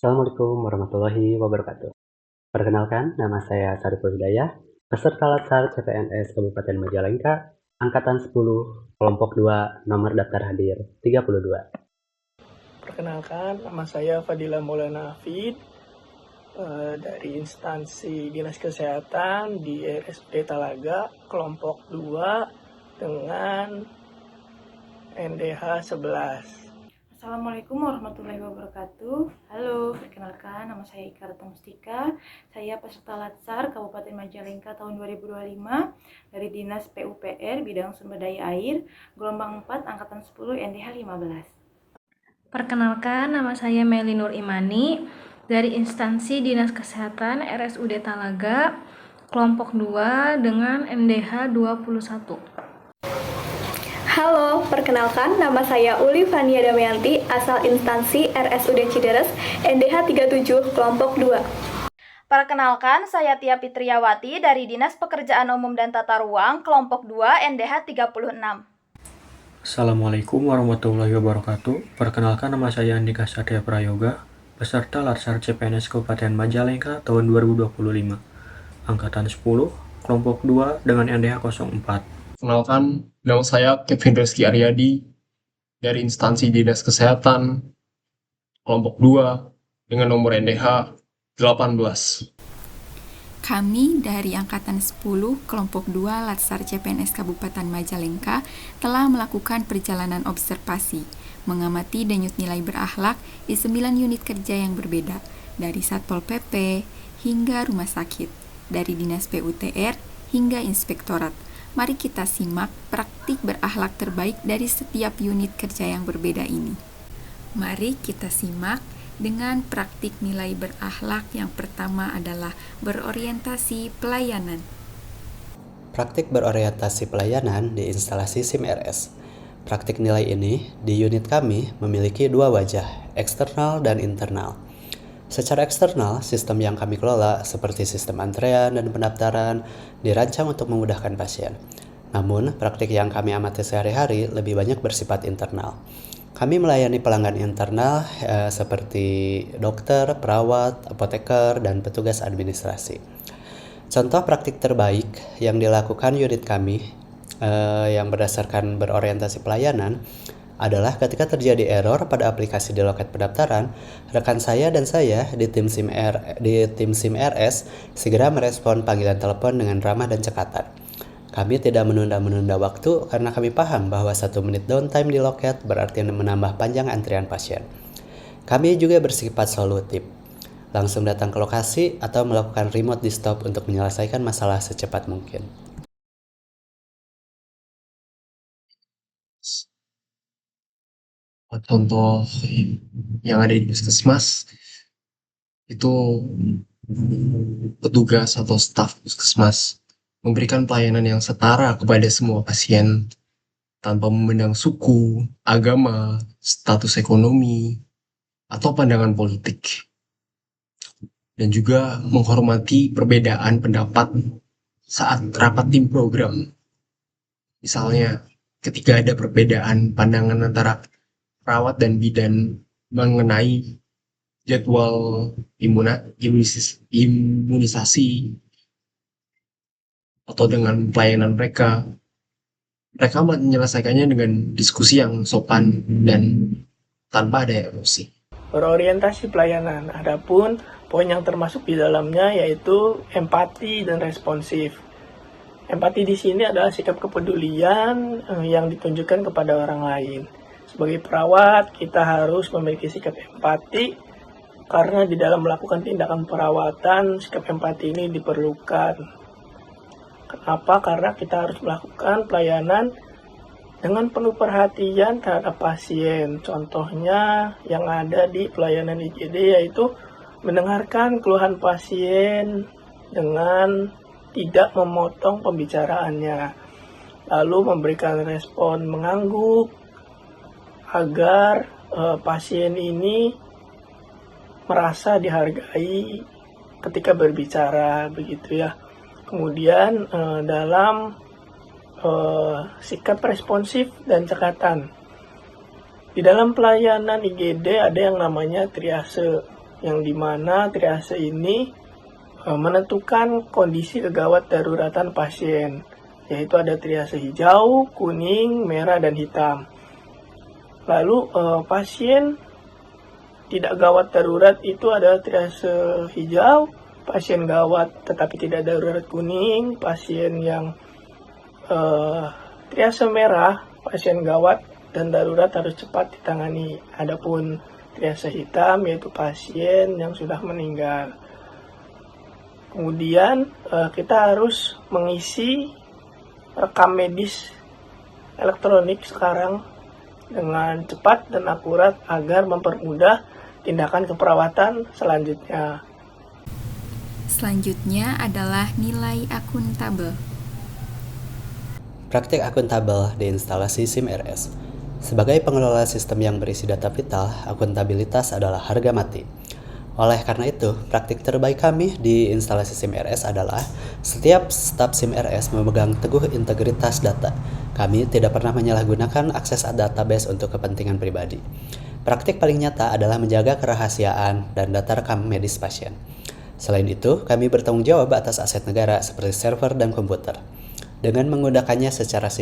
Assalamualaikum warahmatullahi wabarakatuh. Perkenalkan, nama saya Sariful Hidayah, peserta Latsar CPNS Kabupaten Majalengka, Angkatan 10, Kelompok 2, nomor daftar hadir 32. Perkenalkan, nama saya Fadila Maulana Hafid dari instansi Dinas Kesehatan di RSUD Talaga, kelompok 2 dengan NDH 11. Assalamualaikum warahmatullahi wabarakatuh. Halo, perkenalkan nama saya Ika Rata Mustika. Saya peserta Latsar Kabupaten Majalengka tahun 2025 dari Dinas PUPR bidang sumber daya air, gelombang 4 angkatan 10 NDH 15. Perkenalkan, nama saya Meli Nur Imani dari instansi Dinas Kesehatan RSUD Talaga, kelompok 2 dengan NDH 21. Halo, perkenalkan nama saya Uli Fania Damayanti, asal instansi RSUD Cideres, NDH 37, kelompok 2. Perkenalkan, saya Tia Fitriawati dari Dinas Pekerjaan Umum dan Tata Ruang, kelompok 2 NDH 36. Assalamualaikum warahmatullahi wabarakatuh. Perkenalkan, nama saya Andika Satya Prayoga, peserta Latsar CPNS Kabupaten Majalengka tahun 2025, Angkatan 10, kelompok 2 dengan NDH 04. Kenalkan, nama saya Kevin Reski Aryadi dari instansi Dinas Kesehatan, kelompok 2 dengan nomor NDH 18. Kami dari Angkatan 10, Kelompok 2 Latsar CPNS Kabupaten Majalengka telah melakukan perjalanan observasi, mengamati denyut nilai berakhlak di 9 unit kerja yang berbeda, dari Satpol PP hingga rumah sakit, dari Dinas PUTR hingga Inspektorat. Mari kita simak praktik berakhlak terbaik dari setiap unit kerja yang berbeda ini. Mari kita simak dengan praktik nilai berakhlak. Yang pertama adalah berorientasi pelayanan. Praktik berorientasi pelayanan di instalasi SIM RS. Praktik nilai ini di unit kami memiliki dua wajah, eksternal dan internal. Secara eksternal, sistem yang kami kelola seperti sistem antrean dan pendaftaran dirancang untuk memudahkan pasien. Namun, praktik yang kami amati sehari-hari lebih banyak bersifat internal. Kami melayani pelanggan internal seperti dokter, perawat, apoteker, dan petugas administrasi. Contoh praktik terbaik yang dilakukan unit kami yang berdasarkan berorientasi pelayanan adalah ketika terjadi error pada aplikasi di loket pendaftaran, rekan saya dan saya di tim SIM RS segera merespon panggilan telepon dengan ramah dan cekatan. Kami tidak menunda-menunda waktu karena kami paham bahwa 1 menit downtime di loket berarti menambah panjang antrian pasien. Kami juga bersifat solutif, langsung datang ke lokasi atau melakukan remote di stop untuk menyelesaikan masalah secepat mungkin. Contoh yang ada di puskesmas itu petugas atau staf puskesmas memberikan pelayanan yang setara kepada semua pasien tanpa memandang suku, agama, status ekonomi, atau pandangan politik, dan juga menghormati perbedaan pendapat saat rapat tim program. Misalnya, ketika ada perbedaan pandangan antara perawat dan bidan mengenai jadwal imunisasi atau dengan pelayanan mereka menyelesaikannya dengan diskusi yang sopan dan tanpa ada emosi. Berorientasi pelayanan, adapun poin yang termasuk di dalamnya yaitu empati dan responsif. Empati di sini adalah sikap kepedulian yang ditunjukkan kepada orang lain. Sebagai perawat, kita harus memiliki sikap empati karena di dalam melakukan tindakan perawatan, sikap empati ini diperlukan. Kenapa? Karena kita harus melakukan pelayanan dengan penuh perhatian terhadap pasien. Contohnya yang ada di pelayanan IGD yaitu mendengarkan keluhan pasien dengan tidak memotong pembicaraannya, lalu memberikan respon mengangguk agar pasien ini merasa dihargai ketika berbicara, begitu ya. Kemudian dalam sikap responsif dan cekatan. Di dalam pelayanan IGD ada yang namanya triase. yang dimana triase ini menentukan kondisi kegawat daruratan pasien, yaitu ada triase hijau, kuning, merah, dan hitam. Lalu pasien tidak gawat darurat itu ada triase hijau, pasien gawat tetapi tidak darurat kuning, pasien yang triase merah, pasien gawat dan darurat harus cepat ditangani. Adapun triase hitam yaitu pasien yang sudah meninggal. Kemudian kita harus mengisi rekam medis elektronik sekarang dengan cepat dan akurat agar mempermudah tindakan keperawatan selanjutnya. Selanjutnya adalah nilai akuntabel. Praktik akuntabel di instalasi SIM RS. Sebagai pengelola sistem yang berisi data vital, akuntabilitas adalah harga mati. Oleh karena itu, praktik terbaik kami di instalasi SIM RS adalah setiap staf SIM RS memegang teguh integritas data. Kami tidak pernah menyalahgunakan akses database untuk kepentingan pribadi. Praktik paling nyata adalah menjaga kerahasiaan dan data rekam medis pasien. Selain itu, kami bertanggung jawab atas aset negara seperti server dan komputer, dengan menggunakannya secara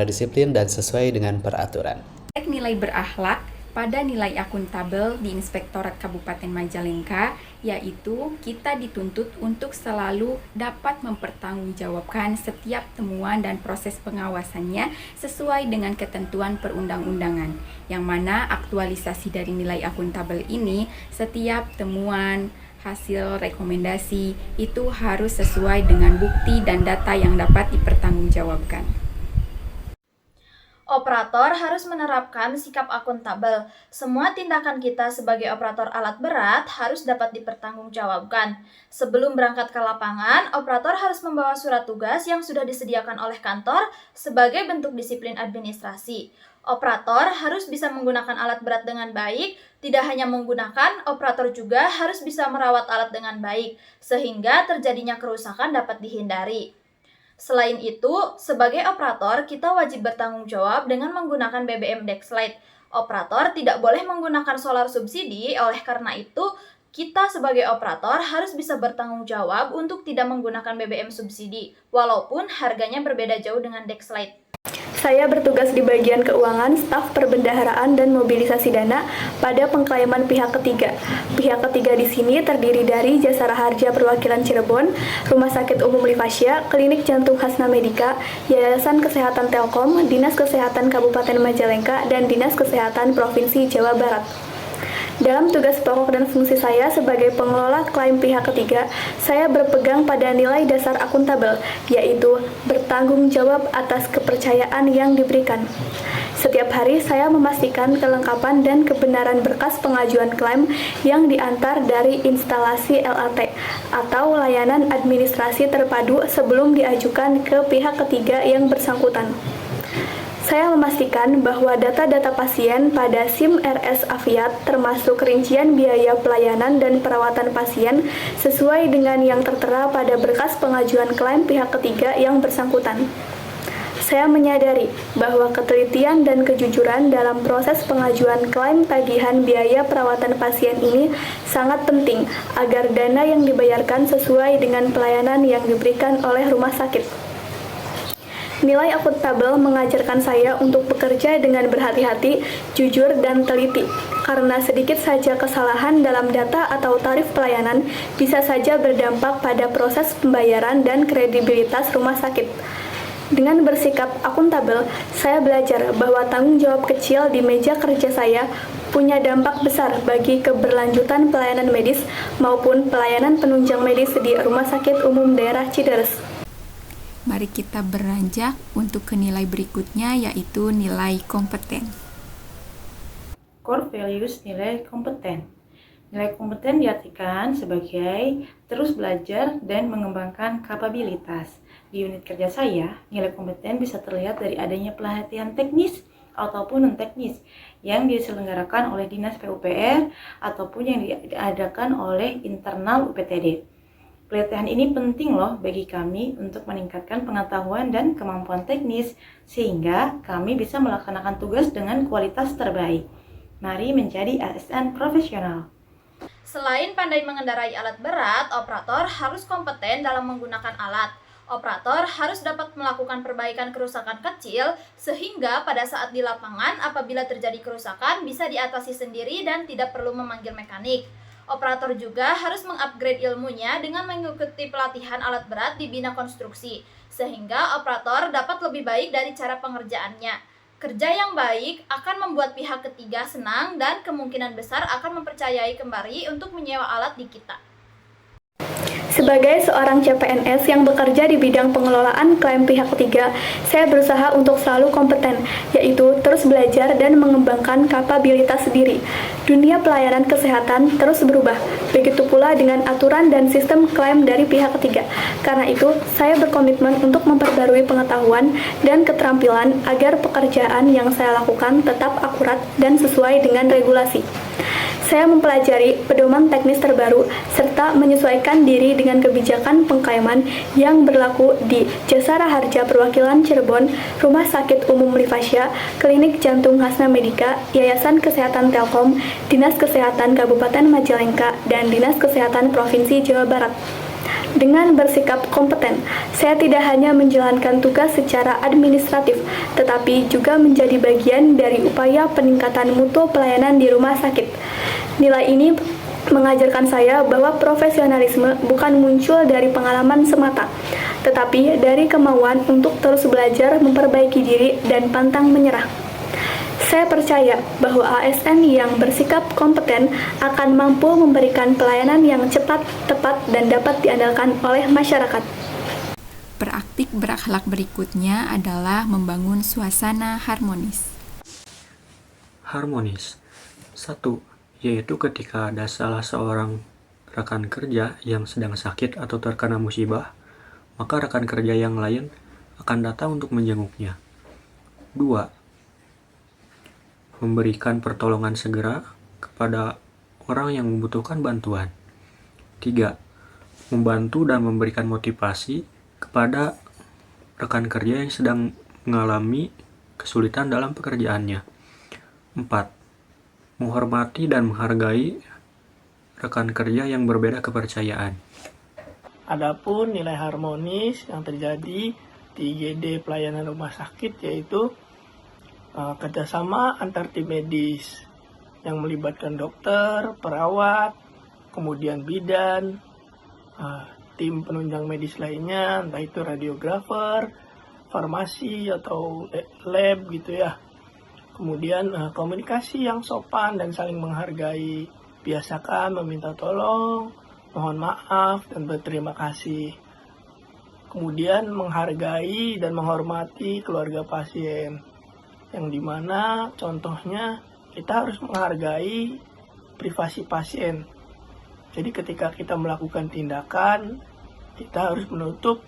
disiplin dan sesuai dengan peraturan. Nilai berakhlak pada nilai akuntabel di Inspektorat Kabupaten Majalengka, yaitu kita dituntut untuk selalu dapat mempertanggungjawabkan setiap temuan dan proses pengawasannya sesuai dengan ketentuan perundang-undangan, yang mana aktualisasi dari nilai akuntabel ini, setiap temuan, hasil rekomendasi itu harus sesuai dengan bukti dan data yang dapat dipertanggungjawabkan. Operator harus menerapkan sikap akuntabel. Semua tindakan kita sebagai operator alat berat harus dapat dipertanggungjawabkan. Sebelum berangkat ke lapangan, operator harus membawa surat tugas yang sudah disediakan oleh kantor sebagai bentuk disiplin administrasi. Operator harus bisa menggunakan alat berat dengan baik. Tidak hanya menggunakan, operator juga harus bisa merawat alat dengan baik, sehingga terjadinya kerusakan dapat dihindari. Selain itu, sebagai operator, kita wajib bertanggung jawab dengan menggunakan BBM Dexlite. Operator tidak boleh menggunakan solar subsidi, oleh karena itu, kita sebagai operator harus bisa bertanggung jawab untuk tidak menggunakan BBM subsidi, walaupun harganya berbeda jauh dengan Dexlite. Saya bertugas di bagian keuangan, staf perbendaharaan dan mobilisasi dana pada pengklaiman pihak ketiga. Pihak ketiga di sini terdiri dari Jasara Harja Perwakilan Cirebon, Rumah Sakit Umum Livasya, Klinik Jantung Hasna Medika, Yayasan Kesehatan Telkom, Dinas Kesehatan Kabupaten Majalengka, dan Dinas Kesehatan Provinsi Jawa Barat. Dalam tugas pokok dan fungsi saya sebagai pengelola klaim pihak ketiga, saya berpegang pada nilai dasar akuntabel, yaitu bertanggung jawab atas kepercayaan yang diberikan. Setiap hari saya memastikan kelengkapan dan kebenaran berkas pengajuan klaim yang diantar dari instalasi LAT atau layanan administrasi terpadu sebelum diajukan ke pihak ketiga yang bersangkutan. Saya memastikan bahwa data-data pasien pada SIM RS Aviat termasuk rincian biaya pelayanan dan perawatan pasien sesuai dengan yang tertera pada berkas pengajuan klaim pihak ketiga yang bersangkutan. Saya menyadari bahwa ketelitian dan kejujuran dalam proses pengajuan klaim tagihan biaya perawatan pasien ini sangat penting agar dana yang dibayarkan sesuai dengan pelayanan yang diberikan oleh rumah sakit. Nilai akuntabel mengajarkan saya untuk bekerja dengan berhati-hati, jujur, dan teliti, karena sedikit saja kesalahan dalam data atau tarif pelayanan bisa saja berdampak pada proses pembayaran dan kredibilitas rumah sakit. Dengan bersikap akuntabel, saya belajar bahwa tanggung jawab kecil di meja kerja saya punya dampak besar bagi keberlanjutan pelayanan medis maupun pelayanan penunjang medis di Rumah Sakit Umum Daerah Cideres. Mari kita beranjak untuk ke nilai berikutnya, yaitu nilai kompeten. Core values nilai kompeten. Nilai kompeten diartikan sebagai terus belajar dan mengembangkan kapabilitas. Di unit kerja saya, nilai kompeten bisa terlihat dari adanya pelatihan teknis ataupun non-teknis yang diselenggarakan oleh Dinas PUPR ataupun yang diadakan oleh internal UPTD. Pelatihan ini penting loh bagi kami untuk meningkatkan pengetahuan dan kemampuan teknis sehingga kami bisa melaksanakan tugas dengan kualitas terbaik. Mari menjadi ASN profesional. Selain pandai mengendarai alat berat, operator harus kompeten dalam menggunakan alat. Operator harus dapat melakukan perbaikan kerusakan kecil, sehingga pada saat di lapangan apabila terjadi kerusakan bisa diatasi sendiri dan tidak perlu memanggil mekanik. Operator juga harus mengupgrade ilmunya dengan mengikuti pelatihan alat berat di bina konstruksi, sehingga operator dapat lebih baik dari cara pengerjaannya. Kerja yang baik akan membuat pihak ketiga senang dan kemungkinan besar akan mempercayai kembali untuk menyewa alat di kita. Sebagai seorang CPNS yang bekerja di bidang pengelolaan klaim pihak ketiga, saya berusaha untuk selalu kompeten, yaitu terus belajar dan mengembangkan kapabilitas diri. Dunia pelayanan kesehatan terus berubah, begitu pula dengan aturan dan sistem klaim dari pihak ketiga. Karena itu, saya berkomitmen untuk memperbarui pengetahuan dan keterampilan agar pekerjaan yang saya lakukan tetap akurat dan sesuai dengan regulasi. Saya mempelajari pedoman teknis terbaru serta menyesuaikan diri dengan kebijakan pengklaiman yang berlaku di Jasara Harja Perwakilan Cirebon, Rumah Sakit Umum Livasya, Klinik Jantung Hasna Medika, Yayasan Kesehatan Telkom, Dinas Kesehatan Kabupaten Majalengka, dan Dinas Kesehatan Provinsi Jawa Barat. Dengan bersikap kompeten, saya tidak hanya menjalankan tugas secara administratif, tetapi juga menjadi bagian dari upaya peningkatan mutu pelayanan di rumah sakit. Nilai ini mengajarkan saya bahwa profesionalisme bukan muncul dari pengalaman semata, tetapi dari kemauan untuk terus belajar, memperbaiki diri, dan pantang menyerah. Saya percaya bahwa ASN yang bersikap kompeten akan mampu memberikan pelayanan yang cepat, tepat, dan dapat diandalkan oleh masyarakat. Praktik berakhlak berikutnya adalah membangun suasana harmonis. Harmonis. 1. Yaitu ketika ada salah seorang rekan kerja yang sedang sakit atau terkena musibah, maka rekan kerja yang lain akan datang untuk menjenguknya. 2. Memberikan pertolongan segera kepada orang yang membutuhkan bantuan. 3. Membantu dan memberikan motivasi kepada rekan kerja yang sedang mengalami kesulitan dalam pekerjaannya. 4. Menghormati dan menghargai rekan kerja yang berbeda kepercayaan. Adapun nilai harmonis yang terjadi di IGD pelayanan rumah sakit yaitu kerjasama antar tim medis yang melibatkan dokter, perawat, kemudian bidan, tim penunjang medis lainnya, entah itu radiografer, farmasi atau lab gitu ya. Kemudian komunikasi yang sopan dan saling menghargai, biasakan meminta tolong, mohon maaf, dan berterima kasih. Kemudian menghargai dan menghormati keluarga pasien, yang dimana contohnya kita harus menghargai privasi pasien. Jadi ketika kita melakukan tindakan, kita harus menutup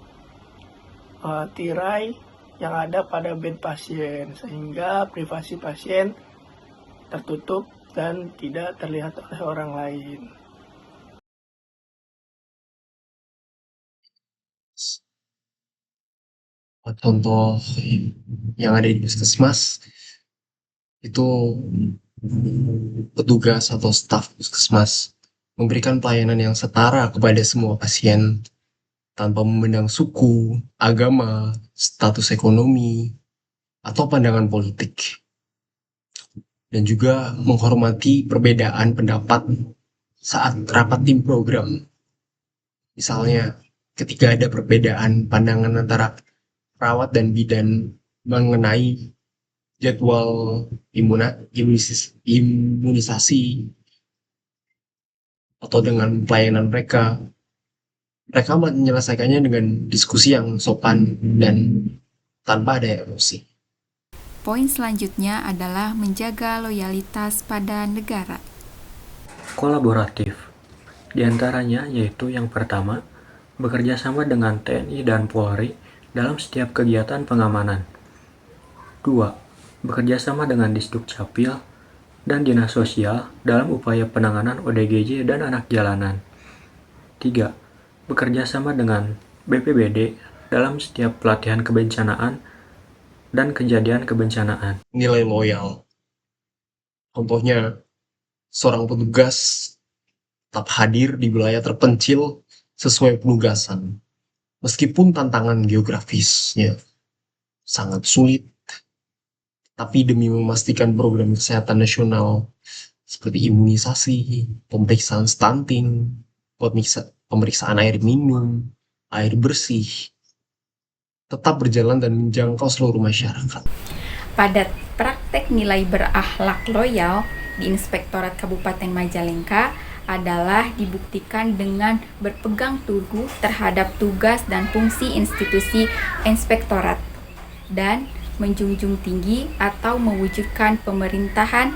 tirai yang ada pada bed pasien, sehingga privasi pasien tertutup dan tidak terlihat oleh orang lain. Contoh yang ada di puskesmas itu petugas atau staf puskesmas memberikan pelayanan yang setara kepada semua pasien tanpa memandang suku, agama, status ekonomi, atau pandangan politik, dan juga menghormati perbedaan pendapat saat rapat tim program. Misalnya ketika ada perbedaan pandangan antara perawat dan bidan mengenai jadwal imunisasi atau dengan pelayanan mereka menyelesaikannya dengan diskusi yang sopan dan tanpa ada emosi. Poin selanjutnya adalah menjaga loyalitas pada negara. Kolaboratif. Di antaranya yaitu yang pertama, bekerja sama dengan TNI dan Polri dalam setiap kegiatan pengamanan. 2. Bekerja sama dengan Disduk Capil dan Dinas Sosial dalam upaya penanganan ODGJ dan anak jalanan. 3. Bekerja sama dengan BPBD dalam setiap pelatihan kebencanaan dan kejadian kebencanaan. Nilai loyal. Contohnya, seorang petugas tetap hadir di wilayah terpencil sesuai penugasan. Meskipun tantangan geografisnya sangat sulit, tapi demi memastikan program kesehatan nasional seperti imunisasi, pemeriksaan stunting, pemeriksaan air minum, air bersih, tetap berjalan dan menjangkau seluruh masyarakat. Pada praktek nilai berakhlak loyal di Inspektorat Kabupaten Majalengka adalah dibuktikan dengan berpegang teguh terhadap tugas dan fungsi institusi inspektorat dan menjunjung tinggi atau mewujudkan pemerintahan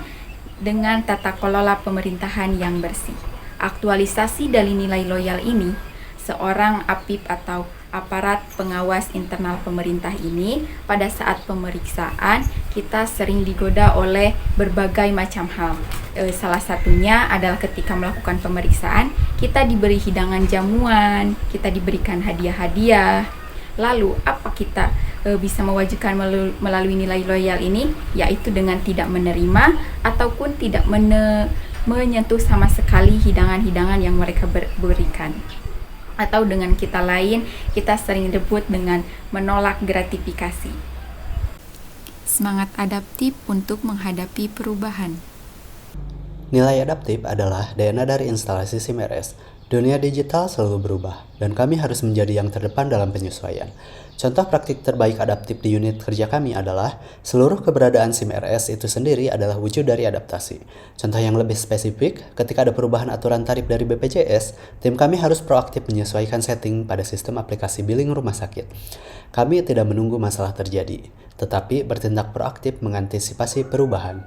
dengan tata kelola pemerintahan yang bersih. Aktualisasi dari nilai loyal ini, seorang APIP atau aparat pengawas internal pemerintah ini pada saat pemeriksaan kita sering digoda oleh berbagai macam hal. Salah satunya adalah ketika melakukan pemeriksaan kita diberi hidangan jamuan, kita diberikan hadiah-hadiah. Lalu apa kita bisa mewajibkan melalui nilai loyal ini, yaitu dengan tidak menerima ataupun tidak menyentuh sama sekali hidangan-hidangan yang mereka berikan. Atau dengan kita lain, kita sering disebut dengan menolak gratifikasi. Semangat adaptif untuk menghadapi perubahan. Nilai adaptif adalah DNA dari instalasi SIM RS. Dunia digital selalu berubah, dan kami harus menjadi yang terdepan dalam penyesuaian. Contoh praktik terbaik adaptif di unit kerja kami adalah seluruh keberadaan SIM RS itu sendiri adalah wujud dari adaptasi. Contoh yang lebih spesifik, ketika ada perubahan aturan tarif dari BPJS, tim kami harus proaktif menyesuaikan setting pada sistem aplikasi billing rumah sakit. Kami tidak menunggu masalah terjadi, tetapi bertindak proaktif mengantisipasi perubahan.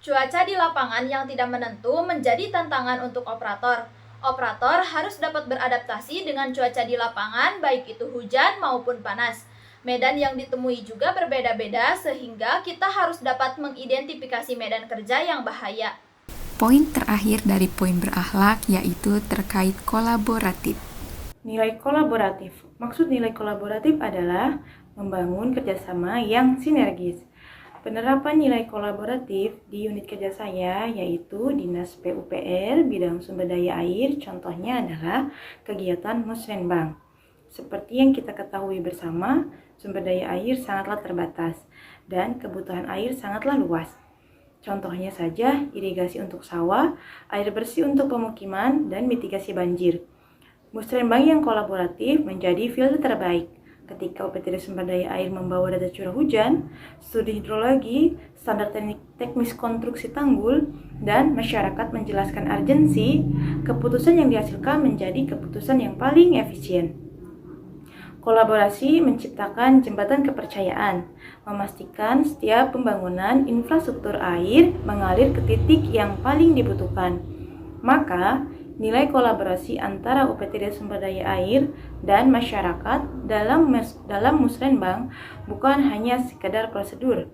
Cuaca di lapangan yang tidak menentu menjadi tantangan untuk operator. Operator harus dapat beradaptasi dengan cuaca di lapangan, baik itu hujan maupun panas. Medan yang ditemui juga berbeda-beda sehingga kita harus dapat mengidentifikasi medan kerja yang bahaya. Poin terakhir dari poin berakhlak yaitu terkait kolaboratif. Nilai kolaboratif. Maksud nilai kolaboratif adalah membangun kerjasama yang sinergis. Penerapan nilai kolaboratif di unit kerja saya yaitu Dinas PUPR bidang sumber daya air, contohnya adalah kegiatan musrenbang. Seperti yang kita ketahui bersama, sumber daya air sangatlah terbatas dan kebutuhan air sangatlah luas. Contohnya saja irigasi untuk sawah, air bersih untuk pemukiman, dan mitigasi banjir. Musrenbang yang kolaboratif menjadi filter terbaik. Ketika UPTD Sumber Daya Air membawa data curah hujan, studi hidrologi, standar teknis konstruksi tanggul, dan masyarakat menjelaskan urgensi, keputusan yang dihasilkan menjadi keputusan yang paling efisien. Kolaborasi menciptakan jembatan kepercayaan, memastikan setiap pembangunan infrastruktur air mengalir ke titik yang paling dibutuhkan. Maka, nilai kolaborasi antara UPTD Sumber Daya Air dan masyarakat dalam musrenbang bukan hanya sekedar prosedur.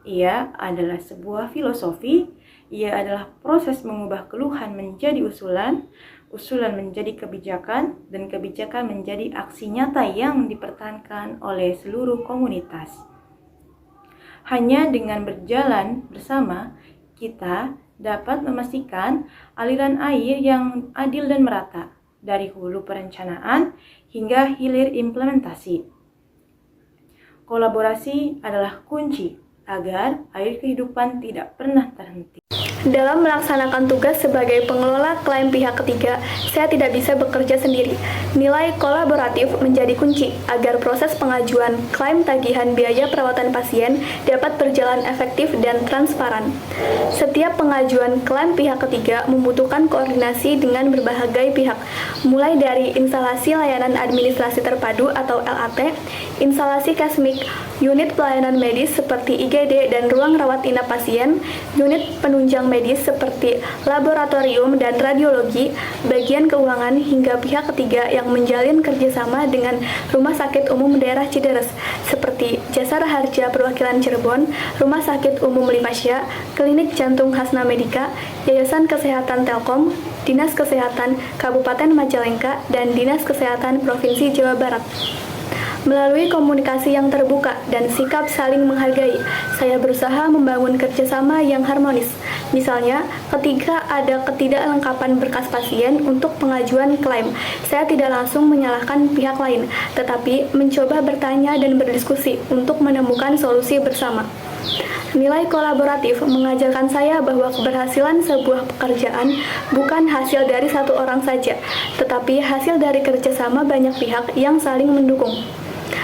Ia adalah sebuah filosofi, ia adalah proses mengubah keluhan menjadi usulan, usulan menjadi kebijakan, dan kebijakan menjadi aksi nyata yang dipertahankan oleh seluruh komunitas. Hanya dengan berjalan bersama, kita dapat memastikan aliran air yang adil dan merata, dari hulu perencanaan hingga hilir implementasi. Kolaborasi adalah kunci agar air kehidupan tidak pernah terhenti. Dalam melaksanakan tugas sebagai pengelola klaim pihak ketiga, saya tidak bisa bekerja sendiri. Nilai kolaboratif menjadi kunci agar proses pengajuan klaim tagihan biaya perawatan pasien dapat berjalan efektif dan transparan. Setiap pengajuan klaim pihak ketiga membutuhkan koordinasi dengan berbagai pihak, mulai dari instalasi layanan administrasi terpadu atau LAT, instalasi kasmik, unit pelayanan medis seperti IGD dan ruang rawat inap pasien, unit penunjang medis seperti laboratorium dan radiologi, bagian keuangan hingga pihak ketiga yang menjalin kerjasama dengan Rumah Sakit Umum Daerah Cideres seperti Jasara Harja Perwakilan Cirebon, Rumah Sakit Umum Lipasya, Klinik Jantung Hasna Medika, Yayasan Kesehatan Telkom, Dinas Kesehatan Kabupaten Majalengka, dan Dinas Kesehatan Provinsi Jawa Barat. Melalui komunikasi yang terbuka dan sikap saling menghargai, saya berusaha membangun kerjasama yang harmonis. Misalnya, ketika ada ketidaklengkapan berkas pasien untuk pengajuan klaim, saya tidak langsung menyalahkan pihak lain, tetapi mencoba bertanya dan berdiskusi untuk menemukan solusi bersama. Nilai kolaboratif mengajarkan saya bahwa keberhasilan sebuah pekerjaan bukan hasil dari satu orang saja, tetapi hasil dari kerjasama banyak pihak yang saling mendukung.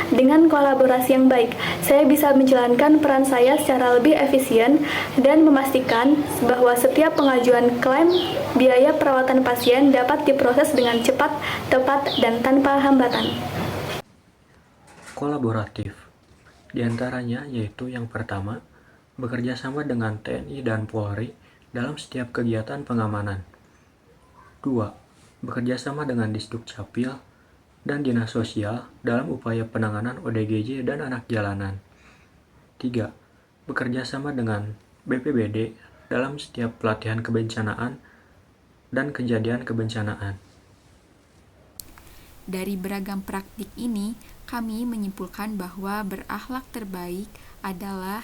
Dengan kolaborasi yang baik, saya bisa menjalankan peran saya secara lebih efisien dan memastikan bahwa setiap pengajuan klaim biaya perawatan pasien dapat diproses dengan cepat, tepat, dan tanpa hambatan. Kolaboratif. Di antaranya yaitu yang pertama, bekerja sama dengan TNI dan Polri dalam setiap kegiatan pengamanan. 2. Bekerja sama dengan Disdukcapil dan Dinas Sosial dalam upaya penanganan ODGJ dan anak jalanan. 3. Bekerja sama dengan BPBD dalam setiap pelatihan kebencanaan dan kejadian kebencanaan. Dari beragam praktik ini, kami menyimpulkan bahwa berakhlak terbaik adalah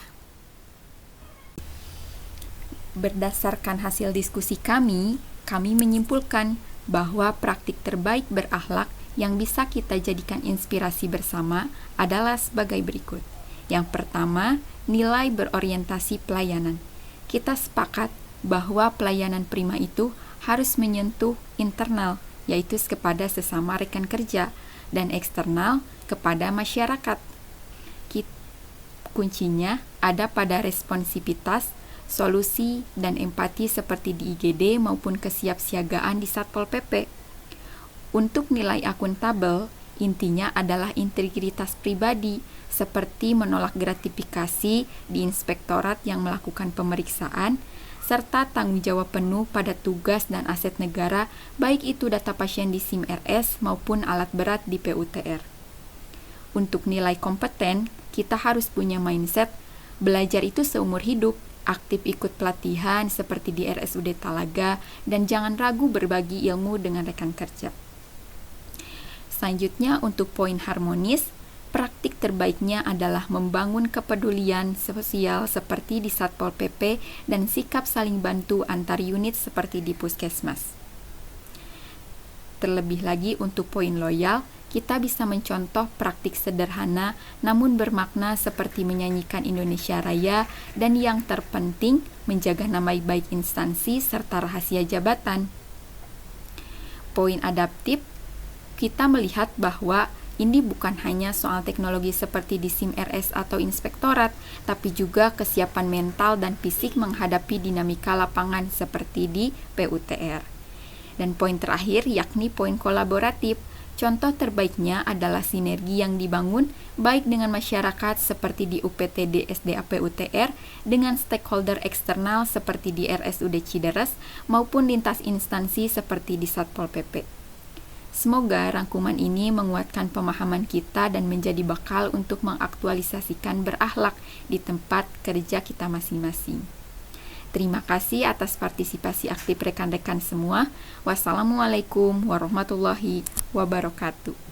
berdasarkan hasil diskusi kami menyimpulkan bahwa praktik terbaik berakhlak yang bisa kita jadikan inspirasi bersama adalah sebagai berikut. Yang pertama, nilai berorientasi pelayanan. Kita sepakat bahwa pelayanan prima itu harus menyentuh internal, yaitu kepada sesama rekan kerja, dan eksternal kepada masyarakat. Kuncinya ada pada responsivitas, solusi, dan empati seperti di IGD maupun kesiapsiagaan di Satpol PP. Untuk nilai akuntabel, intinya adalah integritas pribadi, seperti menolak gratifikasi di inspektorat yang melakukan pemeriksaan, serta tanggung jawab penuh pada tugas dan aset negara, baik itu data pasien di SIM RS maupun alat berat di PUTR. Untuk nilai kompeten, kita harus punya mindset, belajar itu seumur hidup, aktif ikut pelatihan seperti di RSUD Talaga, dan jangan ragu berbagi ilmu dengan rekan kerja. Selanjutnya, untuk poin harmonis, praktik terbaiknya adalah membangun kepedulian sosial seperti di Satpol PP dan sikap saling bantu antar unit seperti di Puskesmas. Terlebih lagi untuk poin loyal, kita bisa mencontoh praktik sederhana namun bermakna seperti menyanyikan Indonesia Raya dan yang terpenting menjaga nama baik instansi serta rahasia jabatan. Poin adaptif, kita melihat bahwa ini bukan hanya soal teknologi seperti di SIM RS atau inspektorat, tapi juga kesiapan mental dan fisik menghadapi dinamika lapangan seperti di PUTR. Dan poin terakhir yakni poin kolaboratif. Contoh terbaiknya adalah sinergi yang dibangun baik dengan masyarakat seperti di UPTD SDA PUTR dengan stakeholder eksternal seperti di RSUD Cideres maupun lintas instansi seperti di Satpol PP. Semoga rangkuman ini menguatkan pemahaman kita dan menjadi bakal untuk mengaktualisasikan berakhlak di tempat kerja kita masing-masing. Terima kasih atas partisipasi aktif rekan-rekan semua. Wassalamualaikum warahmatullahi wabarakatuh.